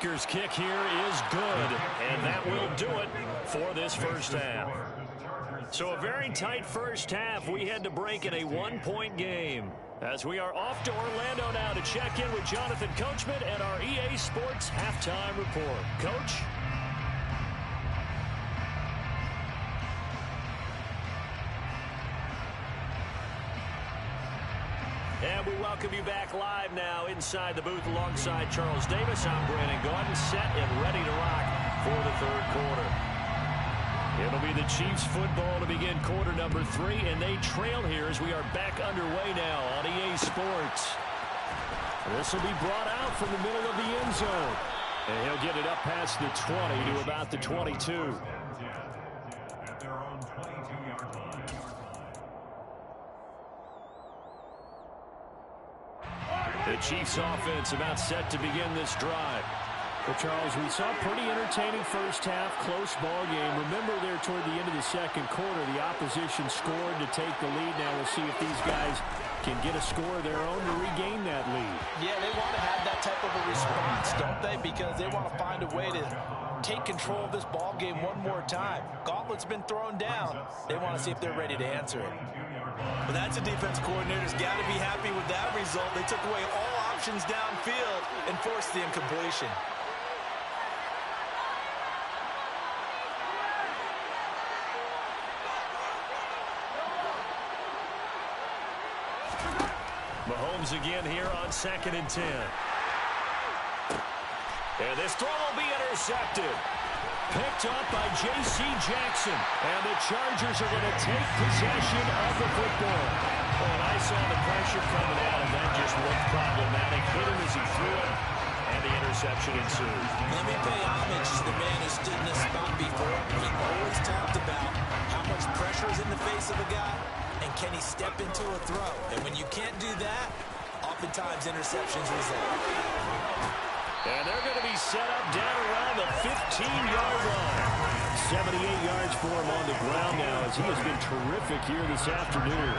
Kicker kick here is good, and that will do it for this first half. So a very tight first half. We had to break in a one-point game. As we are off to Orlando now to check in with Jonathan Coachman and our EA Sports Halftime Report. Coach? And we welcome you back live now inside the booth alongside Charles Davis. I'm Brandon Gordon, set and ready to rock for the third quarter. It'll be the Chiefs football to begin quarter number 3, and they trail here as we are back underway now on EA Sports. This will be brought out from the middle of the end zone. And he'll get it up past the 20 to about the 22. The Chiefs offense about set to begin this drive. Well, Charles, we saw a pretty entertaining first half, close ball game. Remember there toward the end of the second quarter, the opposition scored to take the lead. Now we'll see if these guys can get a score of their own to regain that lead. Yeah, they want to have that type of a response, don't they? Because they want to find a way to take control of this ball game one more time. Gauntlet's been thrown down. They want to see if they're ready to answer it. Well, that's a defense coordinator's got to be happy with that result. They took away all options downfield and forced the incompletion. Mahomes again here on 2nd and 10. And this throw will be intercepted. Picked up by J.C. Jackson. And the Chargers are going to take possession of the football. And I saw the pressure coming out, and that just looked problematic. Hit him as he threw it, and the interception ensued. Let me pay homage to the man who stood in this spot before. He always talked about how much pressure is in the face of a guy, and can he step into a throw. And when you can't do that, oftentimes interceptions result. And they're going to be set up down around the 15-yard line. 78 yards for him on the ground now, as he has been terrific here this afternoon.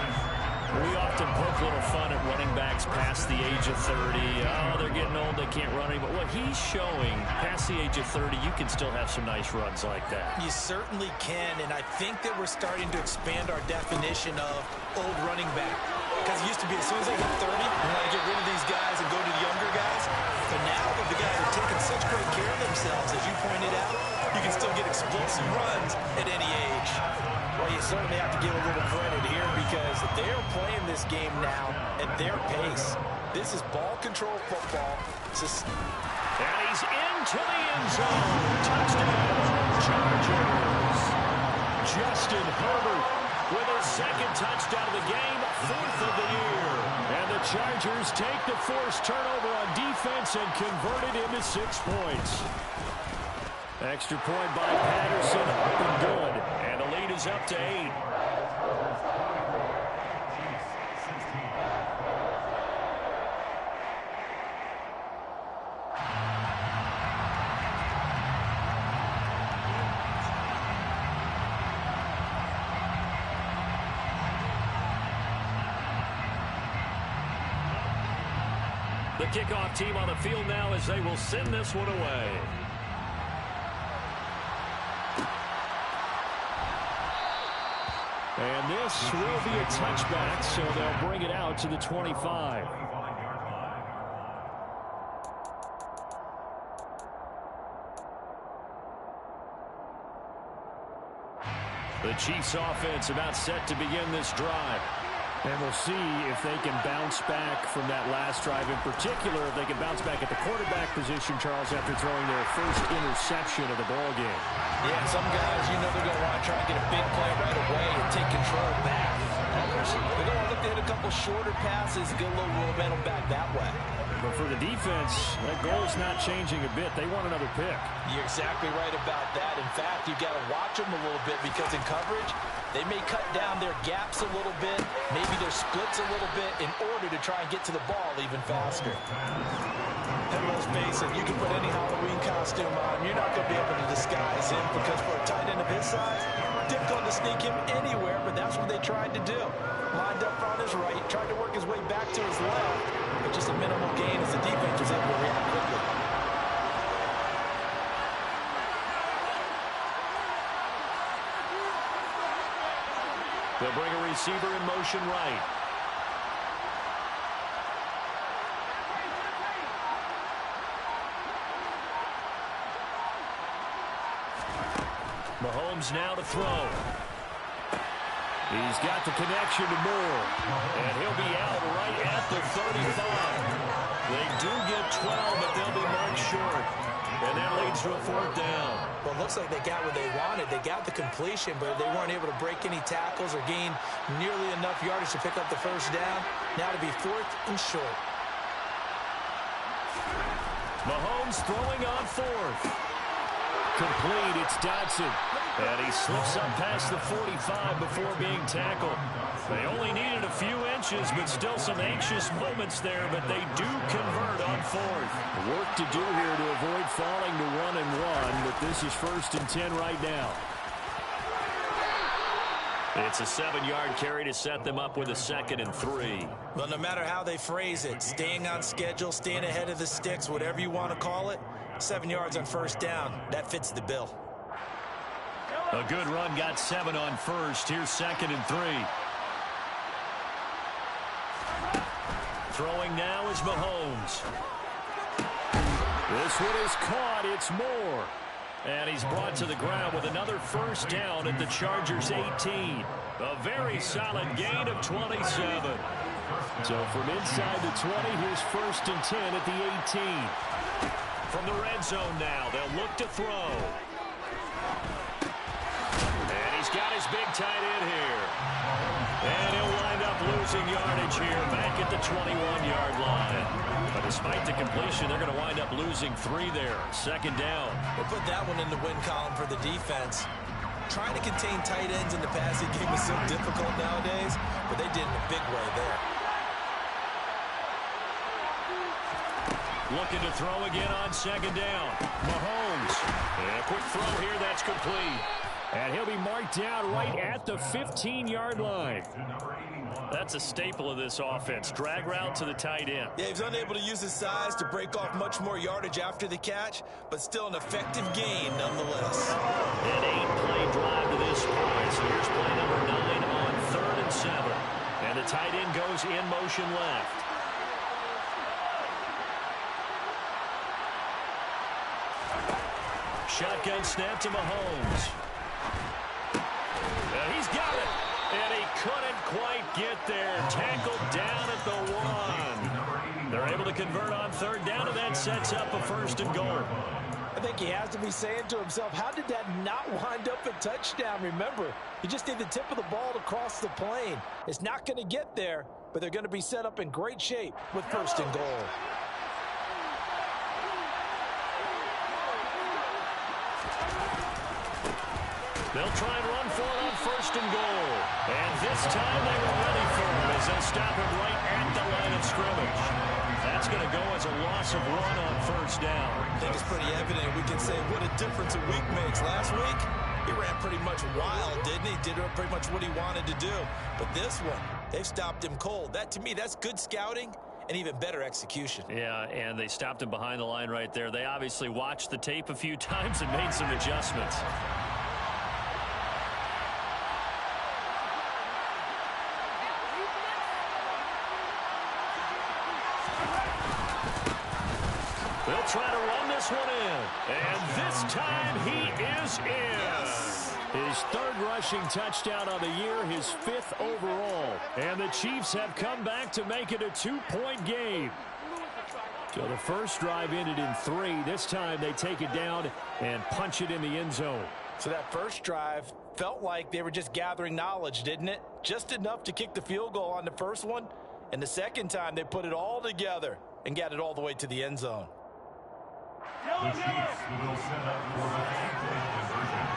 We often poke a little fun at running backs past the age of 30. Oh, they're getting old, they can't run anymore. What he's showing, past the age of 30, you can still have some nice runs like that. You certainly can, and I think that we're starting to expand our definition of old running back. Because it used to be as soon as they get 30, you want to get rid of these guys and go to the younger guys. But now that the guys are taking such great care of themselves, as you pointed out, you can still get explosive runs at any age. Well, you certainly have to give a little credit here because they're playing this game now at their pace. This is ball control football. And he's into the end zone. Touchdown, Chargers. Justin Herbert with his second touchdown of the game, 4th of the year. And the Chargers take the forced turnover on defense and convert it into 6 points. Extra point by Patterson, up and good. And the lead is up to 8. The kickoff team on the field now as they will send this one away. And this will be a touchback, so they'll bring it out to the 25. The Chiefs offense about set to begin this drive. And we'll see if they can bounce back from that last drive. In particular, if they can bounce back at the quarterback position, Charles, after throwing their first interception of the ball game. Yeah, some guys, you know they're going to want to try and get a big play right away and take control back. Others, they're going to look to hit a couple shorter passes and get a little momentum back that way. But for the defense, that goal's not changing a bit. They want another pick. You're exactly right about that. In fact, you've got to watch them a little bit because in coverage, they may cut down their gaps a little bit, maybe their splits a little bit in order to try and get to the ball even faster. And let's face it, you can put any Halloween costume on. You're not going to be able to disguise him because for a tight end of his size, difficult to sneak him anywhere, but that's what they tried to do. Lined up on his right, tried to work his way back to his left, but just a minimal gain as the defense was able to react quickly. They'll bring a receiver in motion right. Mahomes now to throw. He's got the connection to Moore. And he'll be out right at the 35. They do get 12, but they'll be marked short. And that leads to a 4th down. Well, it looks like they got what they wanted. They got the completion, but they weren't able to break any tackles or gain nearly enough yardage to pick up the 1st down. Now to be 4th and short. Mahomes throwing on 4th. Complete, it's Dodson. And he slips up past the 45 before being tackled. They only needed a few inches, but still some anxious moments there, but they do convert on 4th. Work to do here to avoid falling to 1-1, but this is 1st and 10 right now. It's a 7-yard carry to set them up with a 2nd and 3. Well, no matter how they phrase it, staying on schedule, staying ahead of the sticks, whatever you want to call it, 7 yards on 1st down, that fits the bill. A good run got 7 on 1st. Here's 2nd and 3. Throwing now is Mahomes. This one is caught. It's Moore. And he's brought to the ground with another 1st down at the Chargers 18. A very solid gain of 27. So from inside the 20, here's 1st and 10 at the 18. From the red zone now, they'll look to throw. And he's got his big tight end here. And he'll wind up losing yardage here back at the 21-yard line. But despite the completion, they're going to wind up losing 3 there. 2nd down. We'll put that one in the win column for the defense. Trying to contain tight ends in the passing game is so difficult nowadays, but they did in a big way there. Looking to throw again on 2nd down. Mahomes. And a quick throw here that's complete. And he'll be marked down right at the 15-yard line. That's a staple of this offense. Drag route to the tight end. Yeah, he was unable to use his size to break off much more yardage after the catch, but still an effective gain nonetheless. An 8-play drive to this point. So here's play number 9 on 3rd and 7. And the tight end goes in motion left. Shotgun snap to Mahomes. And he's got it. And he couldn't quite get there. Tackled down at the 1. They're able to convert on 3rd down, and that sets up a 1st and goal. I think he has to be saying to himself, how did that not wind up a touchdown? Remember, you just need the tip of the ball to cross the plane. It's not going to get there, but they're going to be set up in great shape with 1st and goal. They'll try and run for it on 1st and goal. And this time they were ready for him as they stop him right at the line of scrimmage. That's going to go as a loss of 1 on 1st down. I think it's pretty evident. We can say what a difference a week makes. Last week, he ran pretty much wild, didn't he? Did pretty much what he wanted to do. But this one, they've stopped him cold. That, to me, that's good scouting and even better execution. Yeah, and they stopped him behind the line right there. They obviously watched the tape a few times and made some adjustments. They'll try to run this one in. And this time he is in. Yes. His 3rd rushing touchdown on the year, his 5th overall. And the Chiefs have come back to make it a 2-point game. So the first drive ended in 3. This time they take it down and punch it in the end zone. So that first drive felt like they were just gathering knowledge, didn't it? Just enough to kick the field goal on the first one. And the second time they put it all together and got it all the way to the end zone. The Chiefs will set up for the 2-point conversion.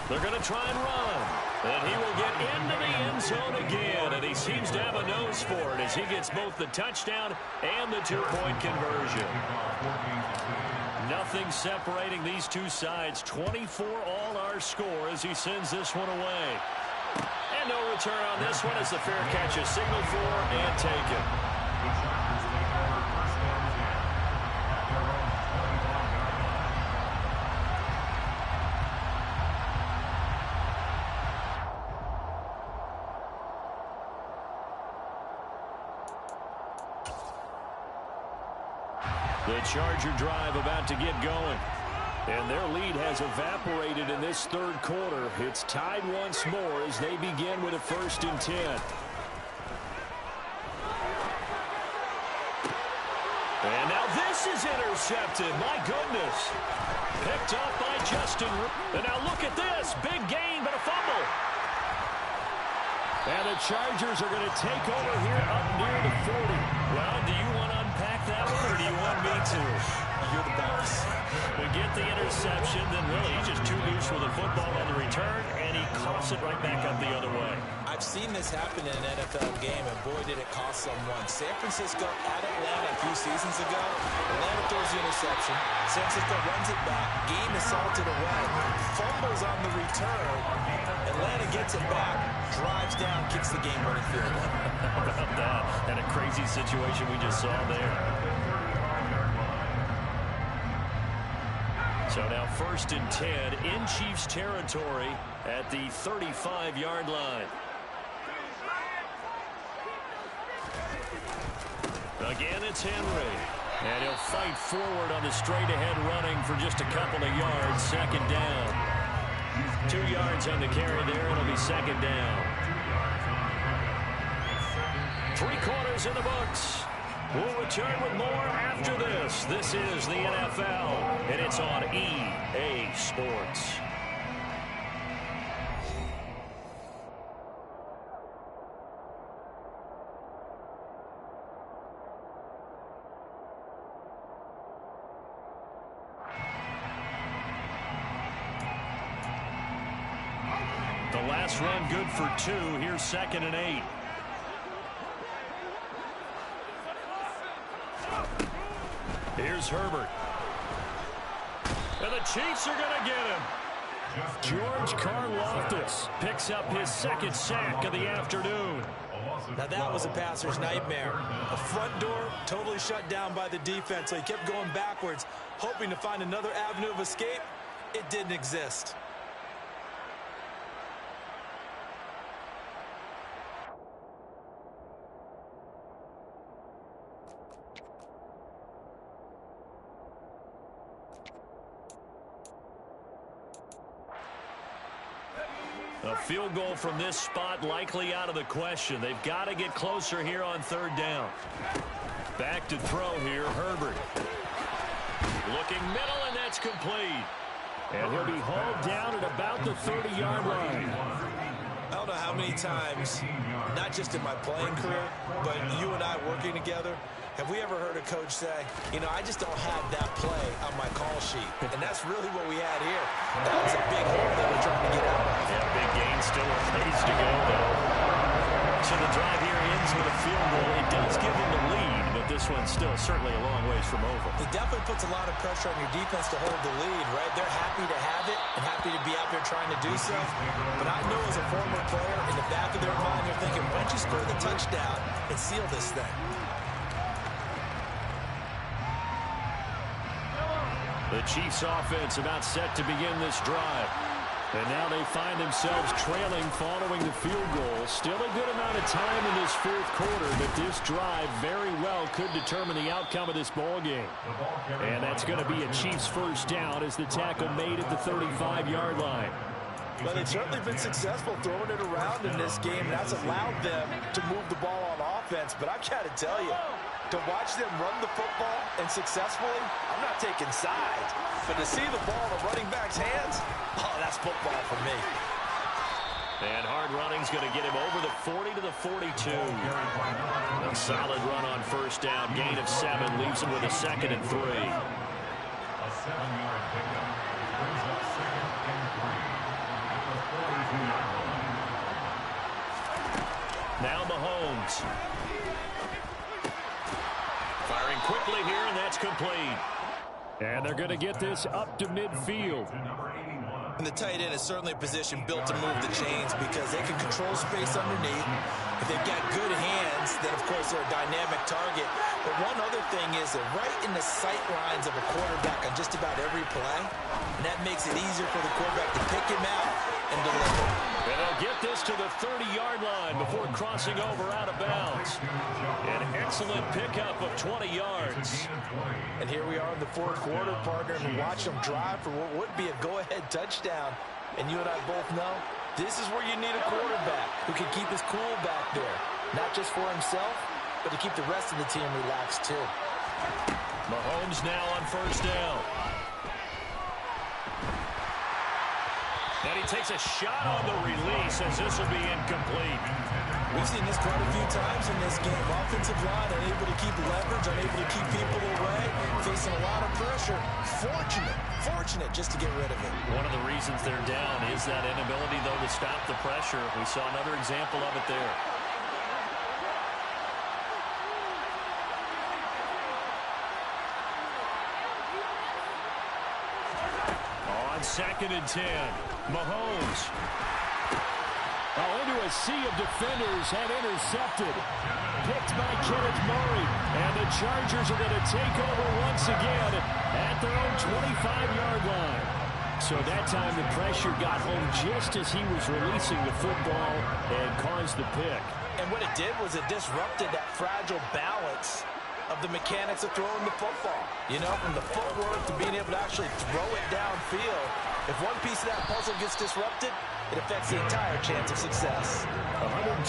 They're going to try and run. And he will get into the end zone again. And he seems to have a nose for it as he gets both the touchdown and the 2-point conversion. Nothing separating these two sides. 24 all our score as he sends this one away. And no return on this one as the fair catch is signaled for and taken. The Charger drive about to get going. And their lead has evaporated in this third quarter. It's tied once more as they begin with a 1st and 10. And now this is intercepted. My goodness. Picked up by Justin. And now look at this. Big gain, but a fumble. And the Chargers are going to take over here up near the 40. Well, do you want to unpack that one, or do you want me to? You're the boss. We get the interception, then really he's just too loose with the football on the return, and he coughs it right back up the other way. I've seen this happen in an NFL game, and boy, did it cost someone. San Francisco at Atlanta a few seasons ago. Atlanta throws the interception. San Francisco runs it back. Game is salted away. Fumbles on the return. Atlanta gets it back, drives down, kicks the game-winning field goal. How about that? And a crazy situation we just saw there. So now 1st and 10 in Chiefs territory at the 35-yard line. Again, it's Henry. And he'll fight forward on the straight-ahead running for just a couple of yards. 2nd down. 2 yards on the carry there. It'll be 2nd down. 3 quarters in the books. We'll return with more after this. This is the NFL, and it's on EA Sports. The last run good for 2. Here's 2nd and 8. Here's Herbert. And the Chiefs are going to get him. George Karlaftis picks up his 2nd sack of the afternoon. Now that was a passer's nightmare. A front door totally shut down by the defense, so he kept going backwards, hoping to find another avenue of escape. It didn't exist. A field goal from this spot likely out of the question. They've got to get closer here on 3rd down. Back to throw here, Herbert. Looking middle, and that's complete. And he'll be hauled down at about the 30-yard line. I don't know how many times, not just in my playing career, but you and I working together, have we ever heard a coach say, you know, I just don't have that play on my call sheet. And that's really what we had here. That was a big hole that we're trying to get out of. Yeah, big gain, still a ways to go, though. So the drive here ends with a field goal. It does give them the lead, but this one's still certainly a long ways from over. It definitely puts a lot of pressure on your defense to hold the lead, right? They're happy to have it and happy to be out there trying to do so. But I know as a former player, in the back of their mind, they're thinking, why don't you score the touchdown and seal this thing? The Chiefs offense about set to begin this drive. And now they find themselves trailing following the field goal. Still a good amount of time in this 4th quarter, but this drive very well could determine the outcome of this ball game. And that's going to be a Chiefs 1st down as the tackle made at the 35-yard line. Well, they've certainly been successful throwing it around in this game. That's allowed them to move the ball on offense. But I've got to tell you, to watch them run the football and successfully, I'm not taking sides. But to see the ball in the running back's hands, oh, that's football for me. And hard running's going to get him over the 40 to the 42. A solid run on 1st down. Gain of 7 leaves him with a 2nd and 3. A 7-yard pickup brings up 2nd and 3 at the 42-yard line. Now Mahomes. Firing quickly here, and that's complete. And they're going to get this up to midfield. And the tight end is certainly a position built to move the chains because they can control space underneath. If they've got good hands, then, of course, they're a dynamic target. But one other thing is they're right in the sight lines of a quarterback on just about every play. And that makes it easier for the quarterback to pick him out and deliver. And they'll get this to the 30-yard line before crossing over out of bounds. An excellent pickup of 20 yards. And here we are in the fourth quarter, partner, and watch them drive for what would be a go-ahead touchdown. And you and I both know this is where you need a quarterback who can keep his cool back there. Not just for himself, but to keep the rest of the team relaxed too. Mahomes now on first down. And he takes a shot on the release as this will be incomplete. We've seen this quite a few times in this game. Offensive line unable to keep leverage, unable to keep people away, facing a lot of pressure. Fortunate just to get rid of it. One of the reasons they're down is that inability, though, to stop the pressure. We saw another example of it there. On 2nd and 10, Mahomes. Into a sea of defenders and intercepted. Picked by Kenneth Murray. And the Chargers are going to take over once again at their own 25-yard line. So that time the pressure got home just as he was releasing the football and caused the pick. And what it did was it disrupted that fragile balance of the mechanics of throwing the football. You know, from the footwork to being able to actually throw it downfield. If one piece of that puzzle gets disrupted, it affects the entire chance of success. 129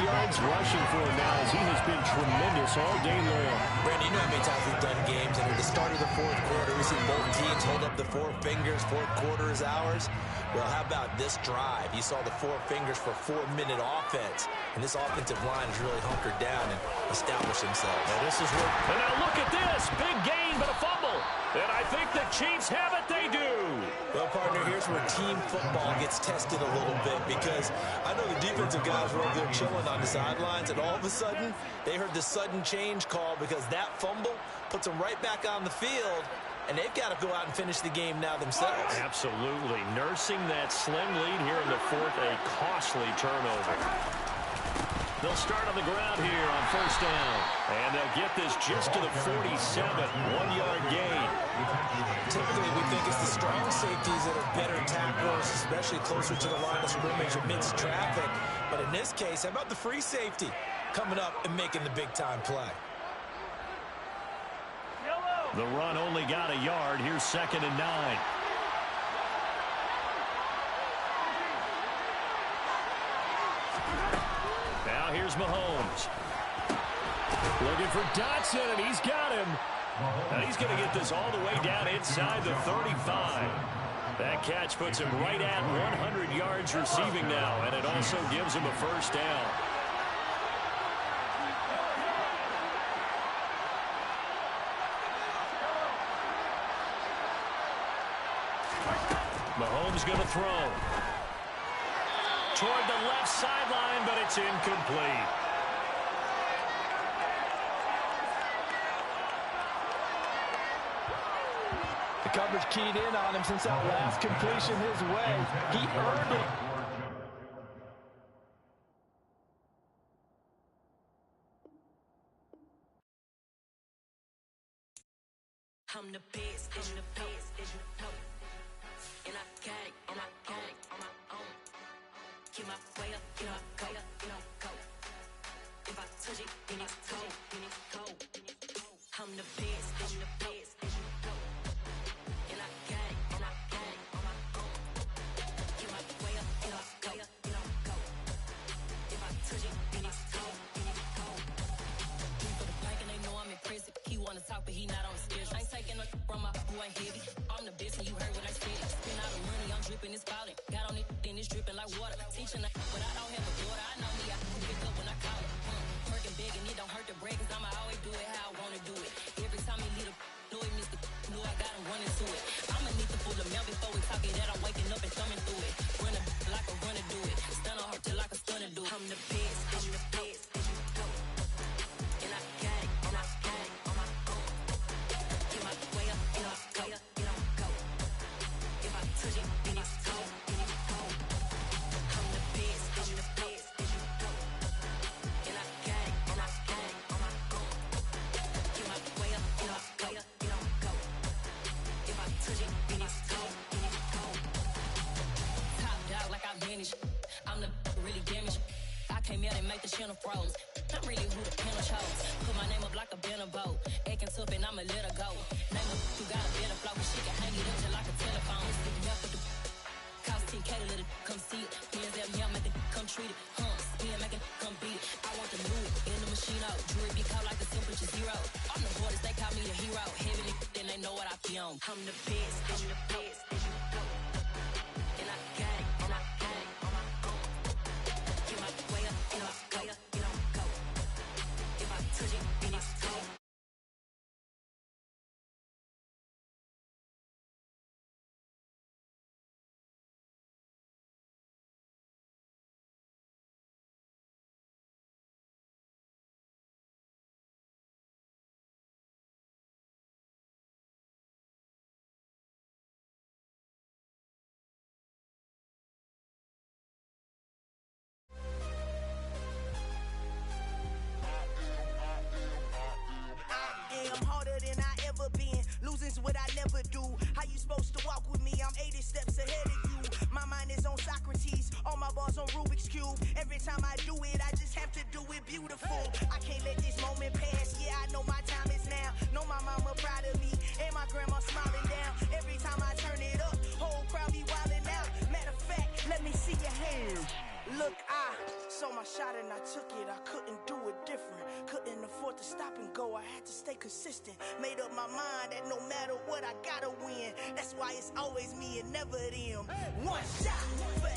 yards rushing for him now as he has been tremendous all day long. Brandon, you know how many times we've done games, and at the start of the fourth quarter, we see both teams hold up the four fingers, fourth quarter is ours. Well, how about this drive? You saw the four fingers for 4-minute offense, and this offensive line has really hunkered down and established themselves. And this is where, and now look at this, big gain, but a fumble. And I think the Chiefs have it, they do. Well, partner, here's where team football gets tested a little bit because I know the defensive guys were over there chilling on the sidelines, and all of a sudden, they heard the sudden change call because that fumble puts them right back on the field, and they've got to go out and finish the game now themselves. Absolutely. Nursing that slim lead here in the fourth, a costly turnover. They'll start on the ground here on first down. And they'll get this just to the 47, 1-yard gain. Typically, we think it's the strong safeties that are better tacklers, especially closer to the line of scrimmage amidst traffic. But in this case, how about the free safety coming up and making the big-time play? The run only got a yard. Here's 2nd and 9. Now here's Mahomes. Looking for Dotson, and he's got him. Now he's going to get this all the way down inside the 35. That catch puts him right at 100 yards receiving now, and it also gives him a first down. Mahomes going to throw. Toward the left sideline, but it's incomplete. The coverage keyed in on him since that last completion his way. He earned it. I'm the best, and the best, and you know. And I got it, and I got it on my own. Get my way up, get my go, get my go. If I touch it, then it's cold, then it's cold. I'm the best, and the best, and you know. And I got it, and I got it on my own. Get my way up, get my go, get my go. If I touch it, then it's cold, then it's cold. He for the bike and they know I'm impressive. He wanna talk, but he not on the schedule. I ain't taking a from my boy heavy. I'm the best, and you heard what I said. Spend all the money, I'm dripping, it's falling. Got on it, then it's dripping like water. Teaching, but I don't have a daughter. I know me, I can pick up when I call it. Working big, and it don't hurt the break, cause I'ma always do it how I wanna do it. Every time he lead a know it, Mr. Know I got him running to it. I'ma need to pull the mail before we talk it that I'm waking up and thumbing through it. Run a like a runner do it. Stun on her till like a stunner do it. I'm the best, I'm the best, and you know. And I got it, and I got it on my own. Get my way up, get my go, get my go. If I touch it, then it's cold, then it's cold. I'm the best, I'm the best. channel froze. I'm really who the panel chose. Put my name up like a banner boat. Acting tough and I'ma let her go. Name her who got a better flow. She can hang it up just like a telephone. Cost 10K to let it come see it. Hands up here, make it come treat it. Spin, make it come beat it. I want the loot in the machine out. Jewelry be caught like the temperature zero. I'm the hardest, they call me the hero. Heavily, then they know what I be on. I'm the best, I'm the best, as you know. And I got it, and I got it on my own. Get my way up, get my way up, get on go. If I touch it, then it's cold. I'm harder than I ever been. Losing's what I never do. How you supposed to walk with me? I'm 80 steps ahead of you. My mind is on Socrates. All my bars on Rubik's Cube. Every time I do it, I just have to do it beautiful. I can't let this moment pass. Yeah, I know my time is now. Know my mama proud of me. And my grandma smiling down. Every time I turn it up, whole crowd be wildin' out. Matter of fact, let me see your hands. Look, I saw my shot and I took it. I couldn't do it different. Couldn't afford to stop and go. I had to stay consistent. Made up my mind that no matter what, I gotta win. That's why it's always me and never them. One shot for